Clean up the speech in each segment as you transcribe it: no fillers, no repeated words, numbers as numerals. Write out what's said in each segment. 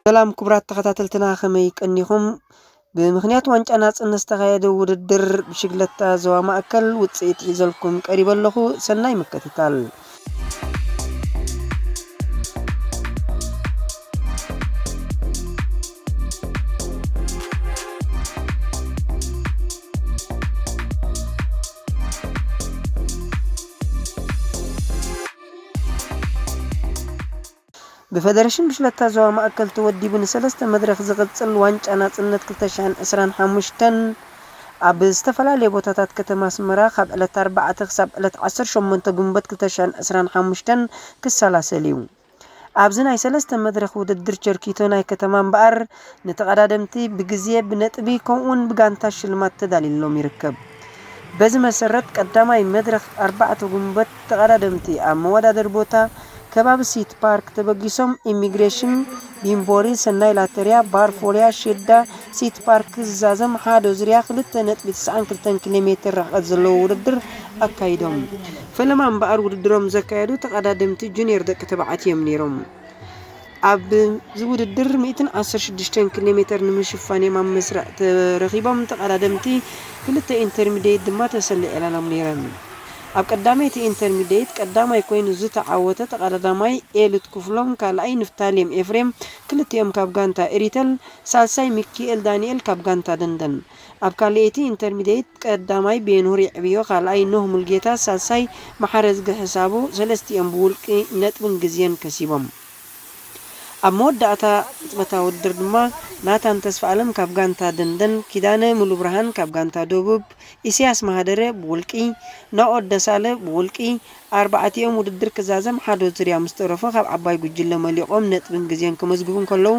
ሰላም ክብራት ተኸታተልትና ከመይ ቀኒኹም ብምኽንያት ዋንጫ ናጽነት ዝተኻየደ ውድድር ብሽግለታ ዞባ ማእከል ውጽኢት ሒዘልኩም ቀሪበለኹ ሰናይ ምክትታል بفدرشن بشلتا زوا مأكل تودي بن سلسة مدرخ زغلصل وانچ ناصነት 2025 ኣብ ዝተፈላለዩ ቦታታት ከተማ ኣስመራ ካብ ዕለት 4 ክሳብ ዕለት 18 ግንቦት 2025 ክሳላሰል እዩ ኣብዚ ናይ ሰለስተ መድረኽ ውድድር ቸርኪቶ ናይ ከተማ እምበኣር ንተቐዳደምቲ ብግዜ ብነጥቢ ከምኡን ብጋንታ ሽልማት ተዳሊሎም ይርከብ በዚ መሰረት ቀዳማይ መድረኽ 4 ግንቦት ተቐዳደምቲ ኣብ መወዳደር ቦታ ከባቢ ሲት ፓርክ ተበጊሶም ኢሚግሬሽን ቢምቦሪ ሰናይ ላተሪያ ባርፎሊያ ሼዳ ሲት ፓርክ ዝዛዘም ሓደ ዙርያ 2.92 ኪሎ ሜትር ርሕቀት ዘለዎ ውድድር ኣካይዶም ፈለማ እምበኣር ውድድሮም ዘካየዱ ተቐዳደምቲ ጁኒየር ደቂ ተባዕትዮም ነይሮም ኣብ ዝውድድር 116 ኪሎ ሜትር ንምሽፋን ኣብ መስርዕ ተረኺቦም ተቐዳደምቲ ክልተ ኢንተርሚዲየት ድማ ተሰሊዐሎም ነይረን ኣብ ቀዳማይቲ ኢንተርሚዲየት ቀዳማይ ኮይኑ ዝተዓወተ ተቐዳዳማይ ኤልት ክፍሎም ካልኣይ ንፍታሌም ኤፍሬም ክልቲኦም ካብ ጋንታ ኤሪተል ሳልሳይ ሚካኤል ዳንኤል ካብ ጋንታ ደንደን ኣብ ካልኣይቲ ኢንተርሚዲየት ቀዳማይ ቤንሁሪ ዕብዮ ካልኣይ ኖህ ሙልጌታ ሳልሳይ መሓረዝጊ ሕሳቡ ሰለስቲኦም ብውልቂ ነጥብን ግዜን ከሲቦም ኣብ መወዳእታ ጽበታ ውድድር ድማ ናታን ተስፋዓለም ካብ ጋንታ ደንደን ኪዳነ ሙሉ ብርሃን ካብ ጋንታ ደቡብ ኢሳያስ ማህደረ ብውልቂ ናኦድ ደሳለ ብውልቂ ኣርባዕቲኦም ውድድር ክዛዘም ሓደ ዙርያ ምስተረፈ ካብ ዓባይ ጉጅለ መሊቆም ነጥብን ግዜን ከመዝግቡን ከለው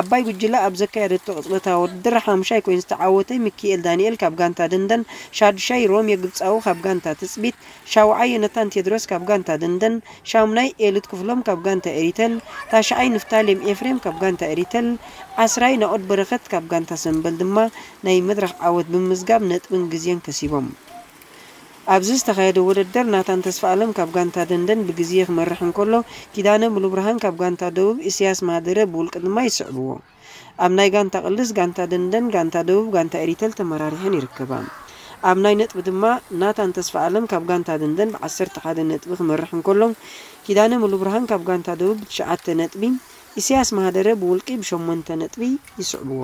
ዓባይ ጉጅለ ኣብ ዘካየደቶ ጽበታ ውድድር 5 ኮይኑ ዝተዓወተ ሚካኤል ዳንኤል ካብ ጋንታ ደንደን ሻድሻይ ሮም የግብጻው ካብ ጋንታ ትጽቢት ሻውዓይ ነታን ቴድሮስ ካብ ጋንታ ደንደን ሻምናይ ኤልት ክፍሎም ካብ ጋንታ ኤሪተል ታሻይ ንፍታሌም ኤፍሬም ካብ ጋንታ ኤሪተል ዓስራይ ናኦድ በረኸት ካብ ጋንታ ሰንበል ድማ ናይ መድረኽ ዓወት ብምዝጋብ ነጥብን ግዜን ከሲቦም ኣብዚ ዝተኻየደ ውድድር ናታን ተስፋዓለም ካብ ጋንታ ደንደን ብግዜ ክመርሕ እንከሎ ኪዳነ ሙሉ ብርሃን ካብ ጋንታ ደቡብ ኢሳያስ ማህደረ ብውልቂ ድማ ይስዕብዎ ኣብ ናይ ጋንታ ቅልስ ጋንታ ደንደን ጋንታ ደቡብ ጋንታ ኤሪተል ተመራሪሐን ይርከባ ኣብ ናይ ነጥቢ ድማ ናታን ተስፋዓለም ካብ ጋንታ ደንደን ብ11 ነጥቢ ክመርሕ እንከሎ ኪዳነ ሙሉ ብርሃን ካብ ጋንታ ደቡብ ብ9 ነጥቢ ኢሳያስ ማህደረ ብውልቂ ብ8 ነጥቢ ይስዕብዎ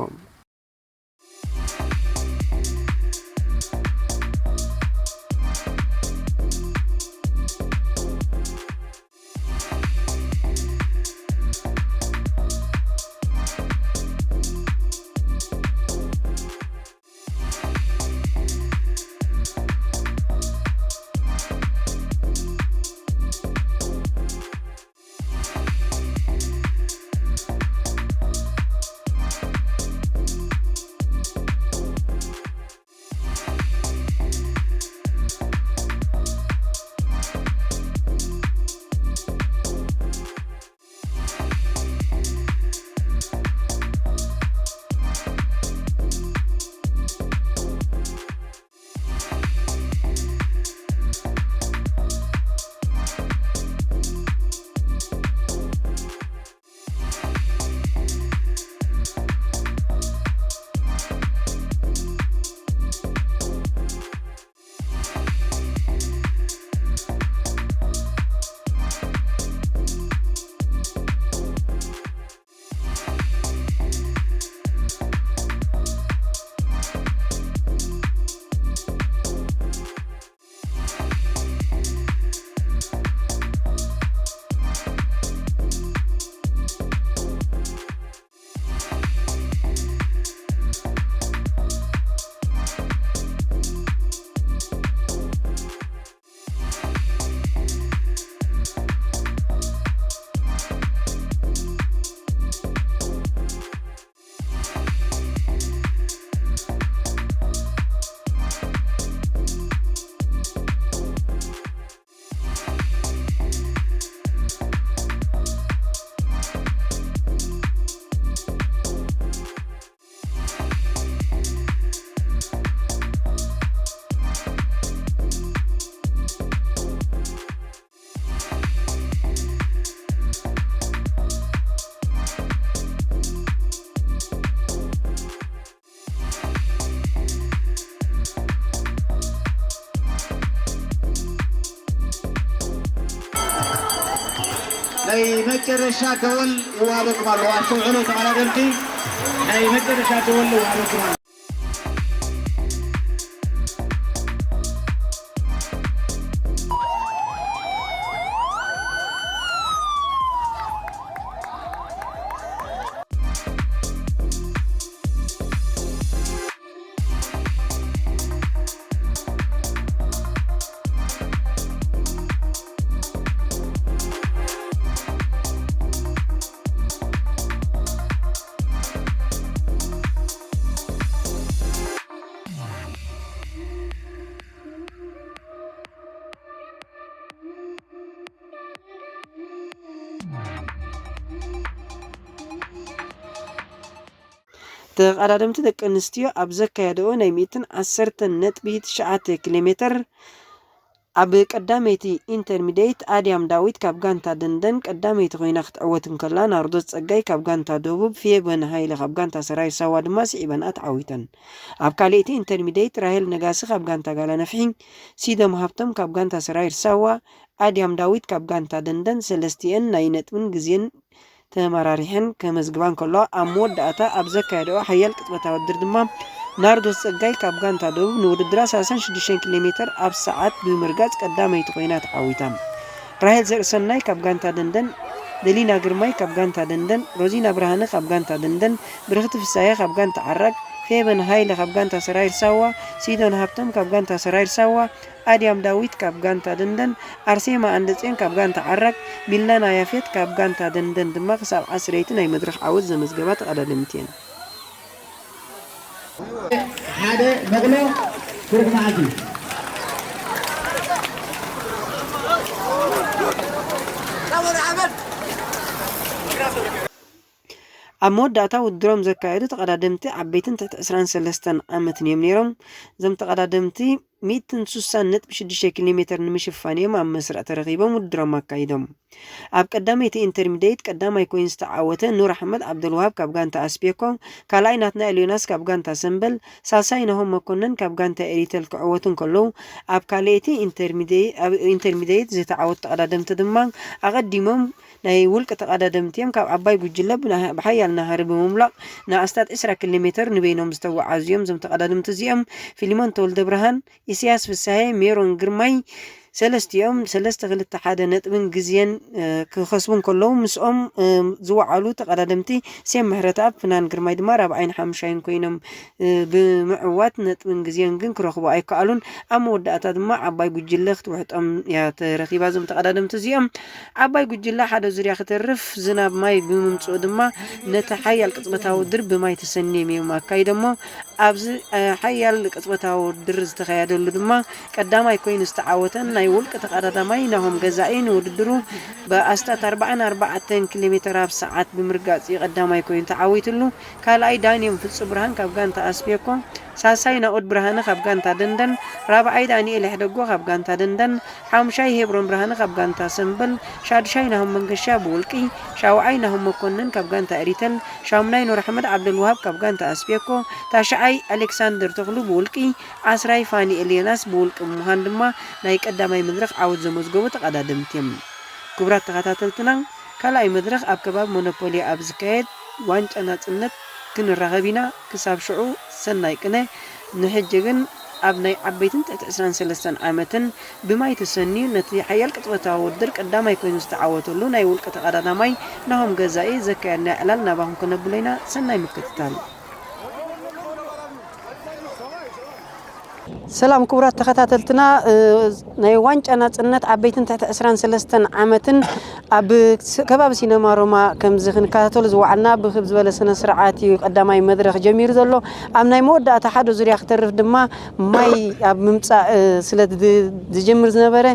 ናይ መጨረሻ ደወል ይዋበኩም ኣለዋ ሰውዕሎ ተቐዳደምቲ ናይ መጨረሻ ደወል ይዋበኩም ኣለዋ ተቀዳደምቲ ደቂ ኣንስትዮ ኣብ ዘካየደኦ ናይ 110.9 ኪሎ ሜትር ኣብ ቀዳመይቲ ኢንተርሚዲየት ኣድያም ዳዊት ካብ ጋንታ ደንደን ቀዳመይቲ ኮይና ክትዕወት እንከላ ናርዶስ ጸጋይ ካብ ጋንታ ደቡብ ፌበን ሃይለ ካብ ጋንታ ሰራይ ሳዋ ድማ ስዒበን ኣትዓዊተን ኣብ ካልእቲ ኢንተርሚዲየት ራሄል ነጋሲ ካብ ጋንታ ጋላ ነፍሒ ሲደም ሃብቶም ካብ ጋንታ ሰራይ ሳዋ ኣድያም ዳዊት ካብ ጋንታ ደንደን ሰለስቲአን ናይ ነጥብን ግዜን ተመራሪሕን ከመዝግባን ከሎ ኣብ መወዳእታ ኣብ ዘካየደኦ ሓያል ቅጥበታዊ ውድድር ድማ ናርዶስ ጸጋይ ካብ ጋንታ ደቡብ ንውድድራ 36 ኪሎ ሜትር ኣብ ሰዓት ብምርጋጽ ቀዳመይቲ ኮይና ተዓዊታ ራሄል ዘርሰናይ ካብ ጋንታ ደንደን ደሊና ግርማይ ካብ ጋንታ ደንደን ሮዚና ብርሃነ ካብ ጋንታ ደንደን ብርክቲ ፍሳያ ካብ ጋንታ ዓራቅ ፌበን ሃይለ ካብ ጋንታ ሰራይ ሳዋ ሲዶን ሃብቶም ካብ ጋንታ ሰራይ ሳዋ ኣድያም ዳዊት ካብ ጋንታ ደንደን ኣርሴማ አንደጽን ካብ ጋንታ ዓራቅ ሚለን ያፌት ካብ ጋንታ ደንደን ድማ ክሳብ 10 ናይ መድረኽ ዓወት ዘመዝገባ ተቀዳደምቲን ሓደ መግሎ ኩርክ ማዓልቲ ኣብ መወዳእታ ውድድሮም ዘካየዱ ተቀዳደምቲ ዓበይትን ትሕቲ 23 ዓመት እዮም ነይሮም ዘም ተቀዳደምቲ 160.6 ኪሎ ሜትር ንምሽፋን እዮም ኣብ መስርዕ ተረኺቦም ውድድሮም ኣካይዶም ኣብ ቀዳመይቲ ኢንተርሚዲየት ቀዳማይ ኮይን ዝተዓወተ ኑር ኣሕመድ ዓብዱልዋሃብ ካብ ጋንታ ኣስፔኮ ካልኣይ ናትና ኤልዮናስ ካብ ጋንታ ሰንበል ሳልሳይ ናሆም መኮነን ካብ ጋንታ ኤሪተል ክዕወቱ እንከለዉ ኣብ ካልእቲ ኢንተርሚዲየት ዝተዓወቱ ተቀዳደምቲ ድማ ኣቀዲሞም ናይ ውልቅ ተቀዳደምቲዮም ካብ ዓባይ ጉጅለ ብሓያል ናሃሪ ብምምላቕ ንኣስታት 20 ኪሎ ሜትር ንበይኖም ዝተጓዓዝዮም ዘም ተቀዳደምቲ እዚኦም ፊሊሞን ተወልደብርሃን ኢሳያስ ፍሳሐ ሜሮን ግርማይ ሰለስቲኦም 3-2-1 ነጥብን ግዜን ክኸስቡን ከለዉ ምስኦም ዝወዓሉ ተቀዳደምቲ ሴም ምህረተኣብ ፍናን ግርማይ ድማ 4-5 ኮይኖም ብምዕዋት ነጥብን ግዜን ግን ክረኽቡ ኣይከኣሉን ኣብ መወዳእታ ድማ ዓባይ ጉጅለ ክትውሕጦም ተረኺባ ዞም ተቀዳደምቲ እዚኦም ዓባይ ጉጅለ ሓደ ዙርያ ክትርፍ ዝናብ ማይ ብምምጽኡ ድማ ነቲ ሓያል ቅጽበታዊ ውድድር ብማይ ተሰኒዮም እዮም ኣካይዶሞ ኣብዚ ሓያል ቅጽበታዊ ውድድር ዝተኻየደሉ ድማ ቀዳማይ ኮይኑ ዝተዓወተን ናይ ውልቅ ተቀዳዳማይ ናሆም ገዛኢን ውድድሩ በኣስታት 44 ኪሎ ሜትር ኣብ ሰዓት ብምርጋጽ ቀዳማይ ኮይኑ ተዓዊትሉ ካልኣይ ዳንኤል ፍጹም ብርሃን ካብ ጋንታ ኣስፔኮ ሳልሳይ ናኦድ ብርሃነ ካብ ጋንታ ደንደን ራብዓይ ዳንኤል ሕደጎ ካብ ጋንታ ደንደን ሓሙሻይ ሄብሮን ብርሃነ ካብ ጋንታ ሰንበል ሻድሻይ ናሆም መንገሻ ብውልቂ ሻውዓይ ናሆም መኮነን ካብ ጋንታ ኤሪተል ሻምናይ ኑር ኣሕመድ ዓብዱልዋሃብ ካብ ጋንታ ኣስፔኮ ታሽዓይ ኣሌክሳንደር ተክሉ ብውልቂ ዓስራይ ፋኒ ኤልዮናስ ብውልቂ ምዃን ድማ ናይ ቀዳማይ መድረኽ ዓወት ዘመዝገቡ ተቀዳደምቲዮም ክቡራት ተኸታተልትና ካልኣይ መድረኽ ኣብ ከባቢ ሞኖፖሊ ኣብ ዝካየድ ዋንጫ ናጽነት ክንራኸቢና ክሳብ ሽዑ ሰናይ ቅነ ንሕጂ ግን ኣብ ናይ ዓበይትን ትሕቲ 23 ዓመትን ብማይ ተሰኒዩ ነቲ ሓያል ቅጥበታዊ ውድድር ቀዳማይ ኮይኑ ዝተዓወተሉ ናይ ውልቀ ተቀዳዳማይ ናሆም ገዛኢ ዘካየድና ዕላል ናባኹም ከነብሎ ኢና ሰናይ ምክትታል ሰላም ክቡራት ተኸታተልትና ናይ ዋንጫ ናጽነት ዓበይትን ትሕቲ 23 ዓመትን ኣብ ከባቢ ሲነማ ሮማ ከም ዝኽንከታተሉ ዝወዓልና ብክብ ዝበለ ስነ ስርዓት እዩ ቀዳማይ መድረኽ ጀሚሩ ዘሎ ኣብ ናይ መወዳእታ ሓደ ዙርያ ክትርፍ ድማ ማይ ኣብ ምምጻእ ስለ ዝጀምር ዝነበረ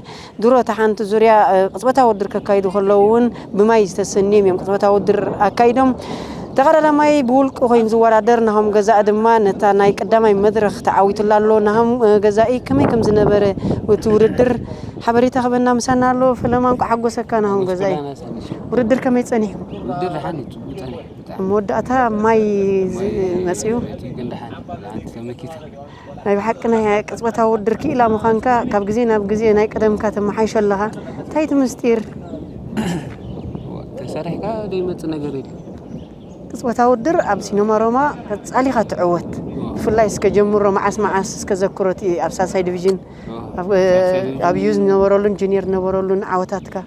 ድሮ ታሓንቲ ዙርያ ቅጽበታዊ ውድድር ከካይዱ ከለውን ብማይ ዝተሰኒዮም እዮም ቅጽበታዊ ውድድር ኣካይዶም ተቀዳዳማይ ብውልቅ ኮይኑ ዝወዳደር ናሆም ገዛኢ ድማ ነታ ናይ ቀዳማይ መድረኽ ተዓዊቱላ ኣሎ ናሆም ገዛኢ ከመይ ከም ዝነበረ እቲ ውድድር ሓበሬታ ክበና ምሳና ኣሎ ፈለማን ሓጎሰካ ናሆም ገዛኢ ውድድር ከመይ ጸኒሑ ውድድር ሓኒ ጸኒሑ መወዳእታ ማይ መጽዩ ከመኪታ ናይ ብሓቂ ናይ ቅጽበታዊ ውድድር ክኢላ ምዃንካ ካብ ግዜ ናብ ግዜ ናይ ቀደምካ ተመሓይሸለኻ እንታይ እቲ ምስጢር سرحكا ديما تنقريل قصوتا ودر اب سينما روما صاليخا تعوت فلاي اسك جمرو معاس اسك ذكرتي اب ساساي ديفيجن اب يوز نورولن جونيور نورولن عوتاتكا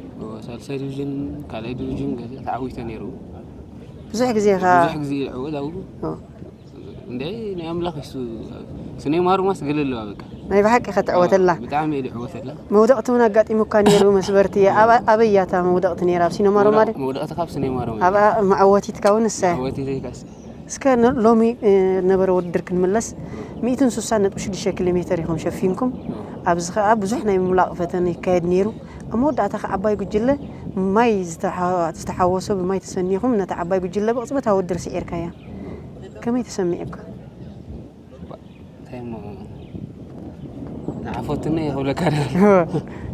ساساي ديفيجن كالاي ديفيجن تعويته نيرو بزح غزي عود او ندي ناملاخ سينما روما سقلل بابك ما يبحق خطعوت الله بتعم يدي عوت الله مودقتنا قاطي مكان يرو مسبرتي ابياتا مودقت نيرا سينما روما مودقت خاب سينما روما ابا معوتي تكون السا معوتي تيكاس اسكن لومي نبر ودرك نملس 166 كيلومتر يخم شفينكم ابزخ بزحنا ملاقفتنا يكاد نيرو امودعتا عباي قجله ماي تستحوسوا بماي تسنيهم نتعباي قجله بقصبتها ودر سعير كيا كما يتسمعك تايم عفوتني هولا كان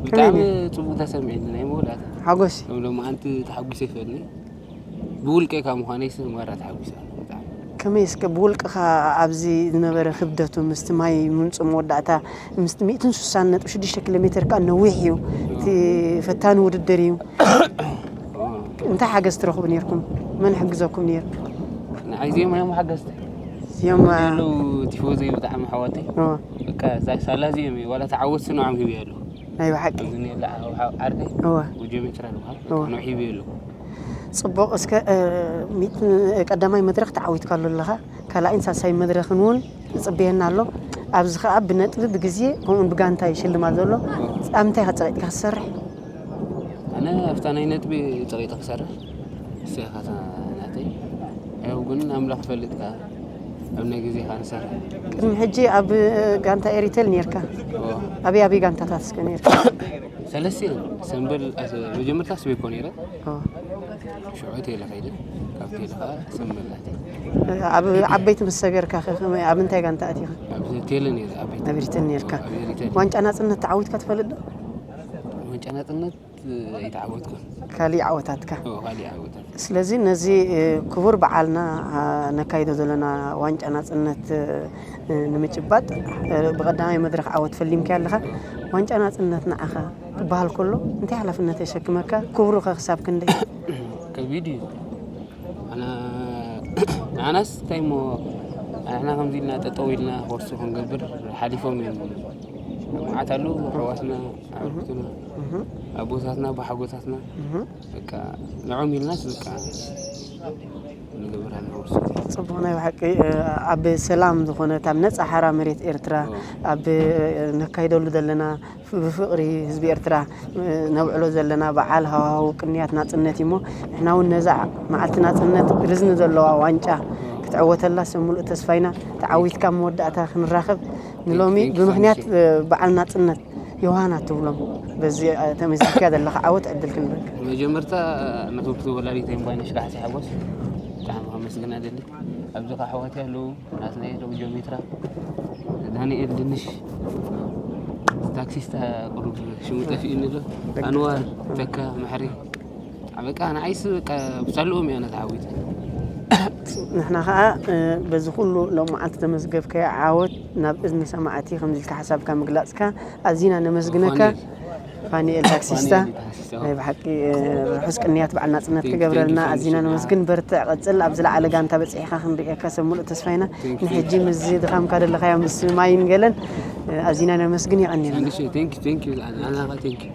بتعم صوت تسمعني مولات حقوسي لما انت تحقسي فني بقول كيك مخانيس مره تحقسي كما يسك بقول كخا ابزي نبر خبدته مستماي منصم ودعتا مست 166 كيلومتر كان نويحيو فتان وددريو انت حاجز تروحوا بنيركم من حجزكم نير عايزين ما حجزت يوم لو تفوزي بتاع حواتي بك زي سلازي ولا تعود سنه عم يبيلو ايوه حق لا عرضي وجيمي ترالو انا يبيلو صبق اسك قداماي مدرخ تعويت قالوا لها كلا انسان ساي مدرخ نون صبيهنا له ابز خاب بنطب بغزي كون بغانتا يشلما زلو امتى خصيت كسرح انا افتاني نطبي طريقه كسرح سيخه ناتي ايو كن املاح فلتك ابن غزي خانسر كن حجي اب غانتا اريتل نيركا ابي غانتا تاسك نيركا ثلاثين سنبل مجمرتا سبيكون يرا شعوتي لا خيدي كابتي لا سنبل اب عبيت مسغر كا اب انت غانتا اتي اب تيلن يرا ابي نيركا وانت ناصነት تعويت كتفلد وانت ناصነት يتعودكم كالي عوتاتك كالي عوتات ስለዚህ ነዚህ ክቡር በዓልና ነካይዶ ዘለና ዋንጫ ናጽነት ንምጭባጥ በቀዳማይ መድረኽ ዓወት ፈሊምካ ያለኻ ዋንጫ ናጽነት ንዓኻ ትበሃል ከሎ እንታይ ሓላፍነት የሸክመካ ክብሩ ከክሳብ ክንደይ ከቪዲዮ አናስ ታይሞ احنا ከምዚልና ተጠውይልና ወርሱ ክንገብር ሓሊፎም ማዓታሉ حواسنا عرفتنا ابوتاتنا بحقوتاتنا በቃ نعوم الناس በቃ نغبرها نورس صبونا حقي اب سلام ዝኾነ ታብ ነፃ ሓራ መሬት ኤርትራ اب ነካይደሉ ዘለና ፍቅሪ ህዝቢ ኤርትራ ነውዕሎ ዘለና በዓል ሃዋው ቕንያት ናጽነት ይሞ احنا ونዛ ማዓልቲ ናጽነት ርዝኒ ዘለዋ ዋንጫ ክትዕወተላ ስሙሉ ተስፋይና ተዓዊትካ መወዳእታ ክንራኸብ ንሎሚ ብምኽንያት በዓል ናጽነት يوهانا تولم بس تمزيكا دلخ عوت عدل كنبك مجمرتا نتوبت ولاري تيم باينش كحسي حوس تعم خمس جنا دلي ابزقا حواتي له ناسنا لو جوميترا داني ادنش تاكسيستا قرب شموطه في انه انوار تكا محري عبقى انا عايز بصلهم انا تعويت نحن خا بزي كله لو ما انت تمزقفك عاود ناب اذن سمعتي خمزلك حسابك مغلاصك ازينا نمزغنك فاني التاكسيستا بحقي حس قنيات بعد ناصነት كغبرلنا ازينا نمزغن برتع قصل ابزل على غانتا بصيحه خنريك سمول تسفاينا نحجي مزيد خام كاد لخيا مسماين غلن ازينا نمزغن يقنينا ثانك يو انا ثانك يو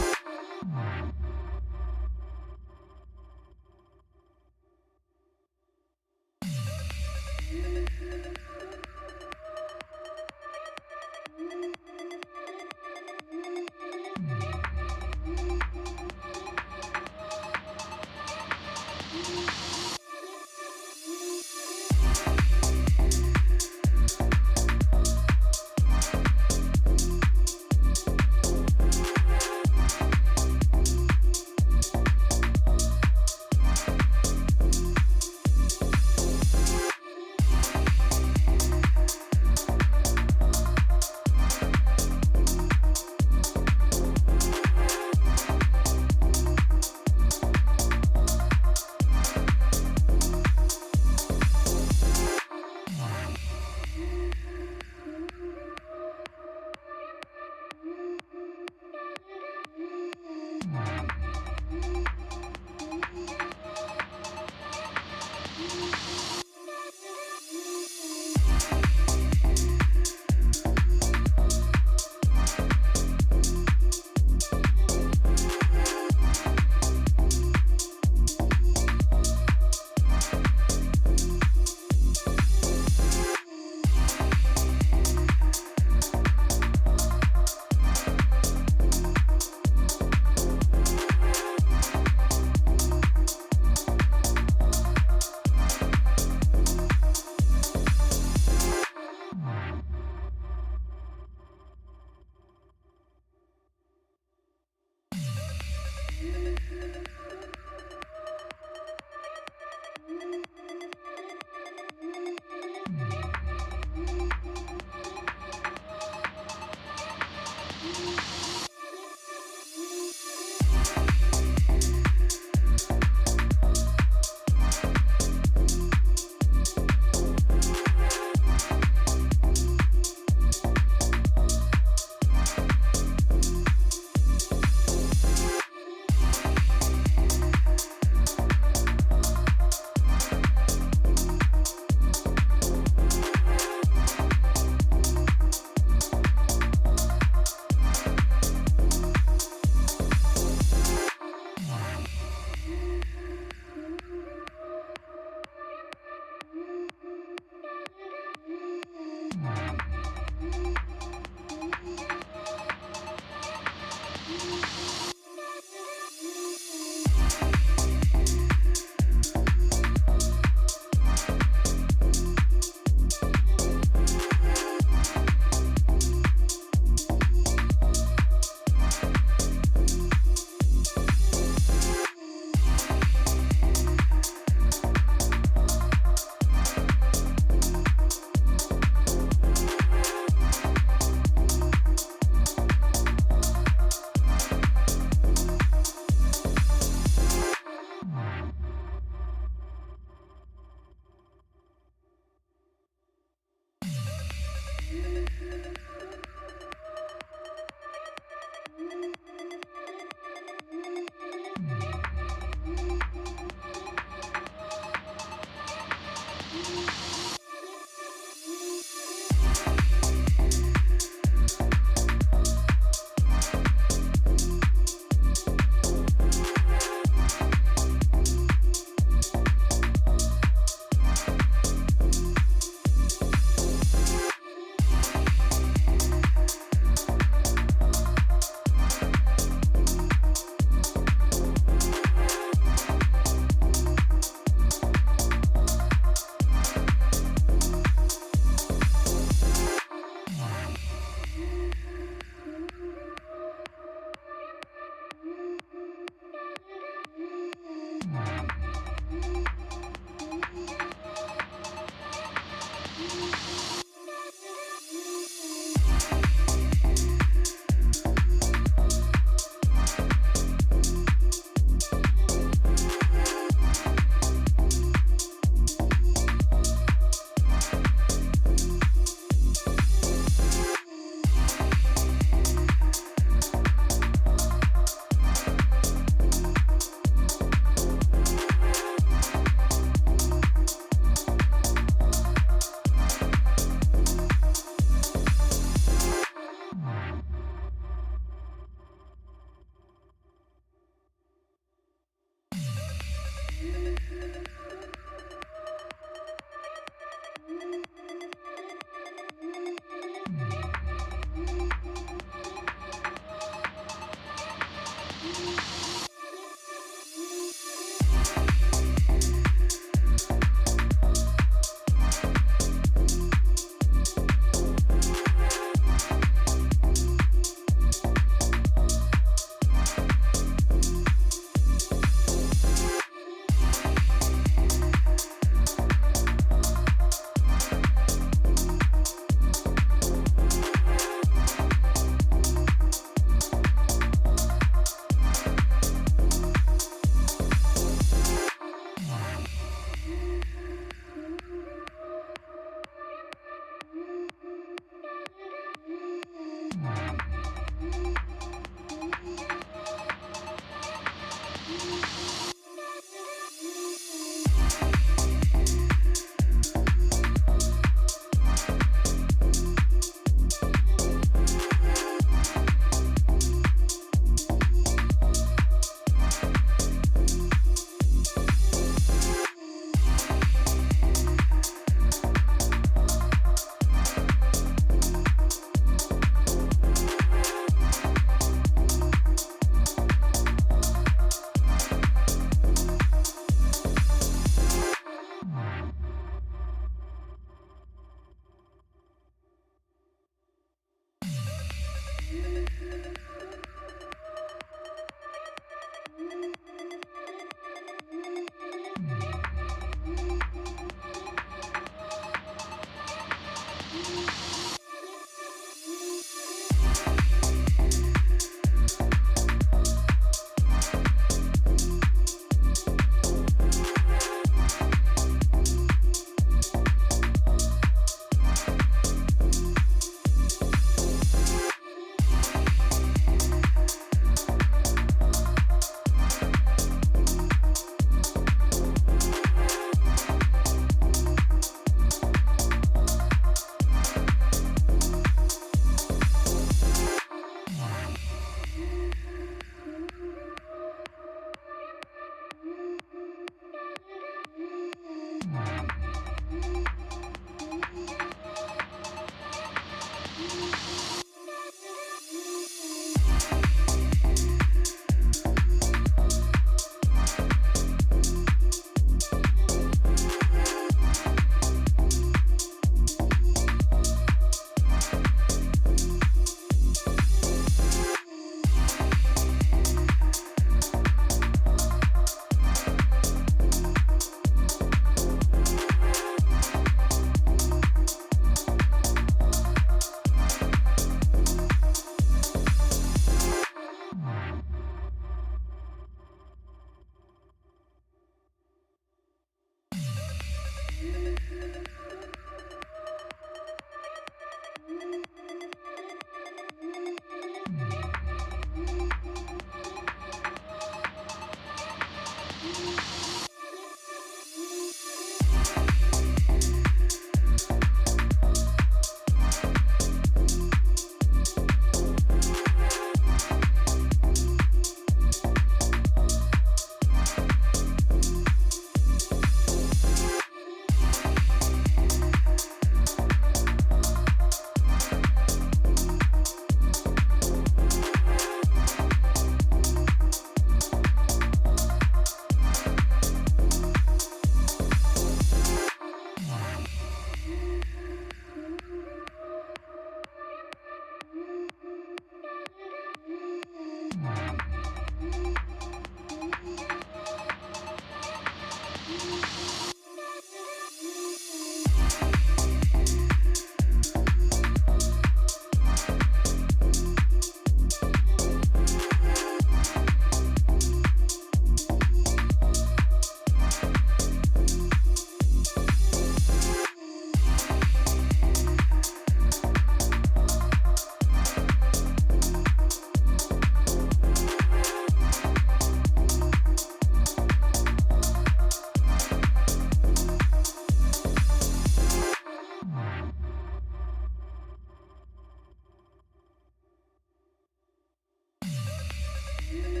እዩ